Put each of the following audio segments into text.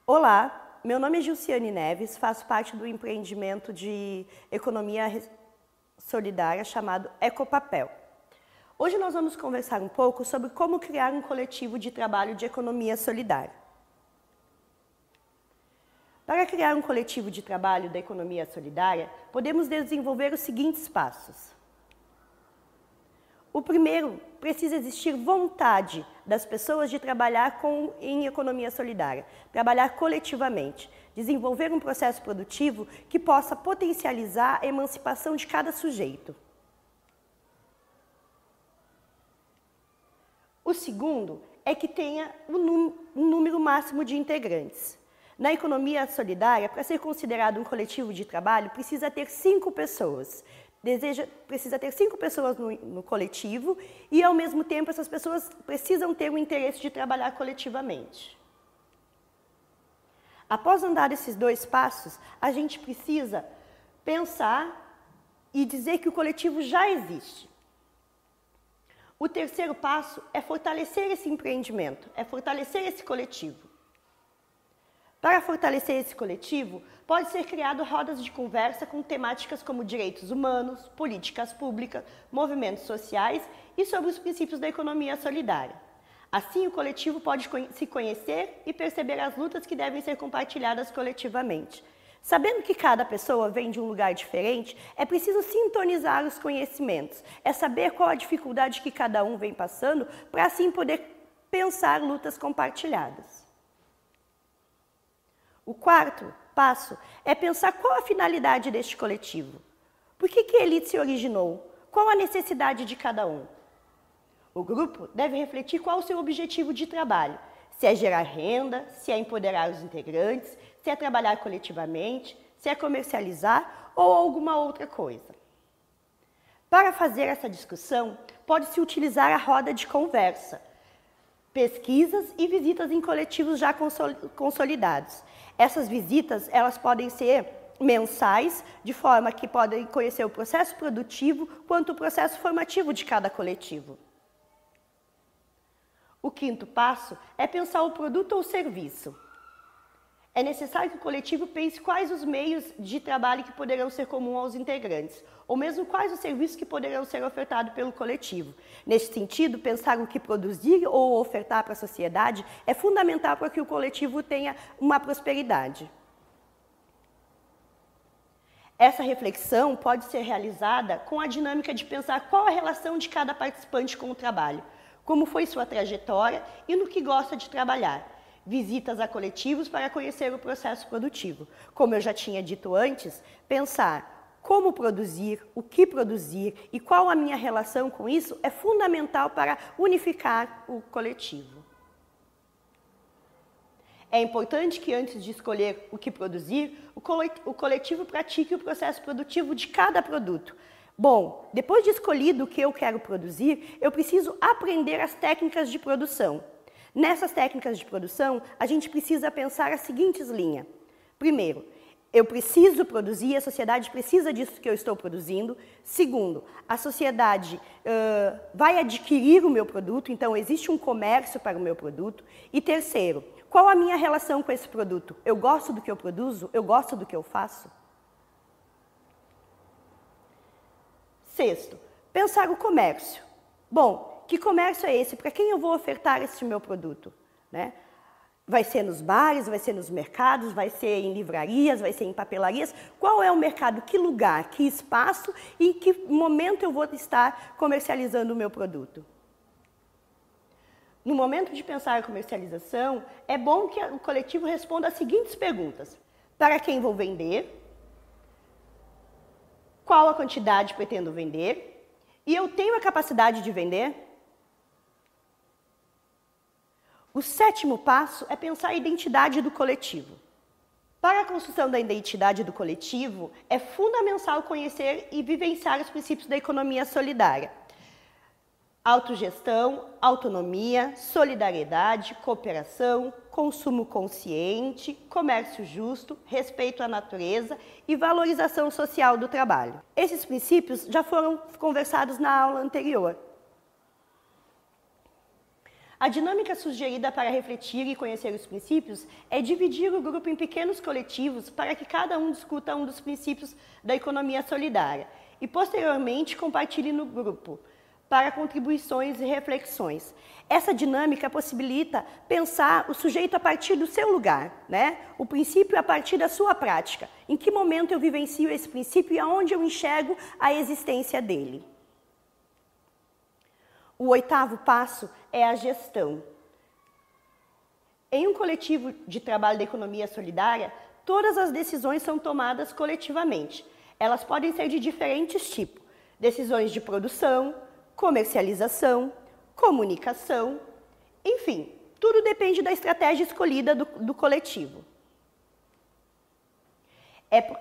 Olá, meu nome é Gilciane Neves, faço parte do empreendimento de economia solidária chamado Ecopapel. Hoje nós vamos conversar um pouco sobre como criar um coletivo de trabalho de economia solidária. Para criar um coletivo de trabalho da economia solidária, podemos desenvolver os seguintes passos. O primeiro, precisa existir vontade das pessoas de trabalhar em economia solidária, trabalhar coletivamente, desenvolver um processo produtivo que possa potencializar a emancipação de cada sujeito. O segundo é que tenha um número máximo de integrantes. Na economia solidária, para ser considerado um coletivo de trabalho, precisa ter 5 pessoas. Precisa ter 5 pessoas no coletivo e, ao mesmo tempo, essas pessoas precisam ter o interesse de trabalhar coletivamente. Após andar esses 2 passos, a gente precisa pensar e dizer que o coletivo já existe. O terceiro passo é fortalecer esse empreendimento, é fortalecer esse coletivo. Para fortalecer esse coletivo, pode ser criado rodas de conversa com temáticas como direitos humanos, políticas públicas, movimentos sociais e sobre os princípios da economia solidária. Assim, o coletivo pode se conhecer e perceber as lutas que devem ser compartilhadas coletivamente. Sabendo que cada pessoa vem de um lugar diferente, é preciso sintonizar os conhecimentos, é saber qual a dificuldade que cada um vem passando para assim poder pensar lutas compartilhadas. O quarto passo é pensar qual a finalidade deste coletivo. Por que a elite se originou? Qual a necessidade de cada um? O grupo deve refletir qual o seu objetivo de trabalho. Se é gerar renda, se é empoderar os integrantes, se é trabalhar coletivamente, se é comercializar ou alguma outra coisa. Para fazer essa discussão, pode-se utilizar a roda de conversa, pesquisas e visitas em coletivos já consolidados. Essas visitas, elas podem ser mensais, de forma que podem conhecer o processo produtivo quanto o processo formativo de cada coletivo. O quinto passo é pensar o produto ou serviço. É necessário que o coletivo pense quais os meios de trabalho que poderão ser comuns aos integrantes, ou mesmo quais os serviços que poderão ser ofertados pelo coletivo. Neste sentido, pensar o que produzir ou ofertar para a sociedade é fundamental para que o coletivo tenha uma prosperidade. Essa reflexão pode ser realizada com a dinâmica de pensar qual a relação de cada participante com o trabalho, como foi sua trajetória e no que gosta de trabalhar. Visitas a coletivos para conhecer o processo produtivo. Como eu já tinha dito antes, pensar como produzir, o que produzir e qual a minha relação com isso é fundamental para unificar o coletivo. É importante que antes de escolher o que produzir, o coletivo pratique o processo produtivo de cada produto. Bom, depois de escolhido o que eu quero produzir, eu preciso aprender as técnicas de produção. Nessas técnicas de produção, a gente precisa pensar as seguintes linhas. Primeiro, eu preciso produzir, a sociedade precisa disso que eu estou produzindo. Segundo, a sociedade vai adquirir o meu produto, então existe um comércio para o meu produto. E terceiro, qual a minha relação com esse produto? Eu gosto do que eu produzo? Eu gosto do que eu faço? Sexto, pensar o comércio. Bom, que comércio é esse? Para quem eu vou ofertar esse meu produto? Né? Vai ser nos bares, vai ser nos mercados, vai ser em livrarias, vai ser em papelarias? Qual é o mercado? Que lugar? Que espaço? E em que momento eu vou estar comercializando o meu produto? No momento de pensar a comercialização, é bom que o coletivo responda as seguintes perguntas. Para quem vou vender? Qual a quantidade pretendo vender? E eu tenho a capacidade de vender? O sétimo passo é pensar a identidade do coletivo. Para a construção da identidade do coletivo, é fundamental conhecer e vivenciar os princípios da economia solidária. Autogestão, autonomia, solidariedade, cooperação, consumo consciente, comércio justo, respeito à natureza e valorização social do trabalho. Esses princípios já foram conversados na aula anterior. A dinâmica sugerida para refletir e conhecer os princípios é dividir o grupo em pequenos coletivos para que cada um discuta um dos princípios da economia solidária e, posteriormente, compartilhe no grupo para contribuições e reflexões. Essa dinâmica possibilita pensar o sujeito a partir do seu lugar, né? O princípio a partir da sua prática. Em que momento eu vivencio esse princípio e aonde eu enxergo a existência dele. O 8º passo é a gestão. Em um coletivo de trabalho da economia solidária, todas as decisões são tomadas coletivamente. Elas podem ser de diferentes tipos. Decisões de produção, comercialização, comunicação, enfim, tudo depende da estratégia escolhida do coletivo.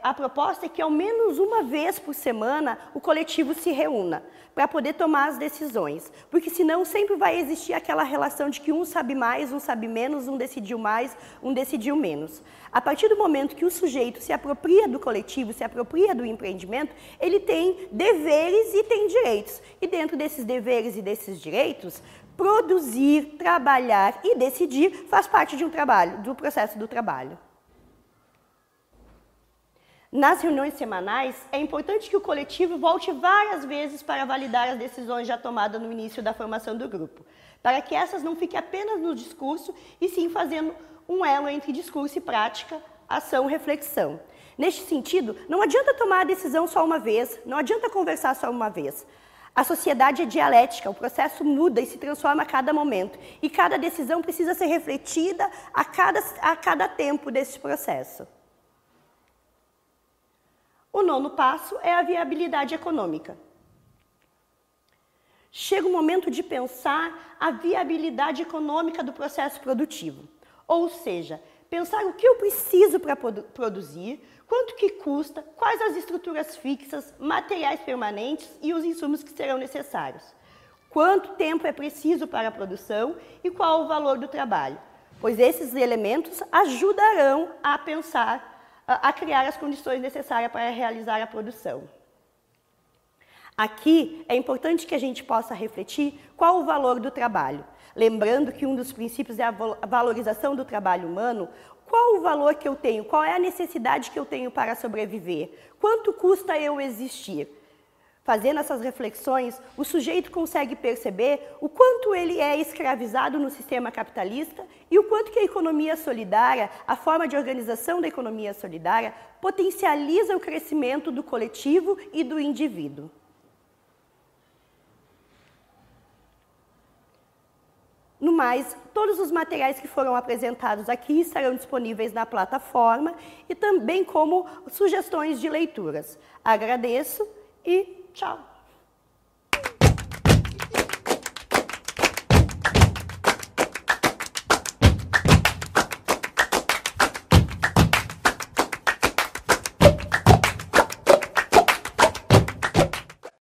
A proposta é que ao menos uma vez por semana o coletivo se reúna para poder tomar as decisões, porque senão sempre vai existir aquela relação de que um sabe mais, um sabe menos, um decidiu mais, um decidiu menos. A partir do momento que o sujeito se apropria do coletivo, se apropria do empreendimento, ele tem deveres e tem direitos. E dentro desses deveres e desses direitos, produzir, trabalhar e decidir faz parte de um trabalho, do processo do trabalho. Nas reuniões semanais, é importante que o coletivo volte várias vezes para validar as decisões já tomadas no início da formação do grupo, para que essas não fiquem apenas no discurso, e sim fazendo um elo entre discurso e prática, ação e reflexão. Neste sentido, não adianta tomar a decisão só uma vez, não adianta conversar só uma vez. A sociedade é dialética, o processo muda e se transforma a cada momento, e cada decisão precisa ser refletida a cada tempo desse processo. O 9º passo é a viabilidade econômica. Chega o momento de pensar a viabilidade econômica do processo produtivo. Ou seja, pensar o que eu preciso para produzir, quanto que custa, quais as estruturas fixas, materiais permanentes e os insumos que serão necessários. Quanto tempo é preciso para a produção e qual o valor do trabalho. Pois esses elementos ajudarão a pensar a criar as condições necessárias para realizar a produção. Aqui é importante que a gente possa refletir qual o valor do trabalho. Lembrando que um dos princípios é a valorização do trabalho humano. Qual o valor que eu tenho? Qual é a necessidade que eu tenho para sobreviver? Quanto custa eu existir? Fazendo essas reflexões, o sujeito consegue perceber o quanto ele é escravizado no sistema capitalista e o quanto que a economia solidária, a forma de organização da economia solidária, potencializa o crescimento do coletivo e do indivíduo. No mais, todos os materiais que foram apresentados aqui estarão disponíveis na plataforma e também como sugestões de leituras. Agradeço e tchau!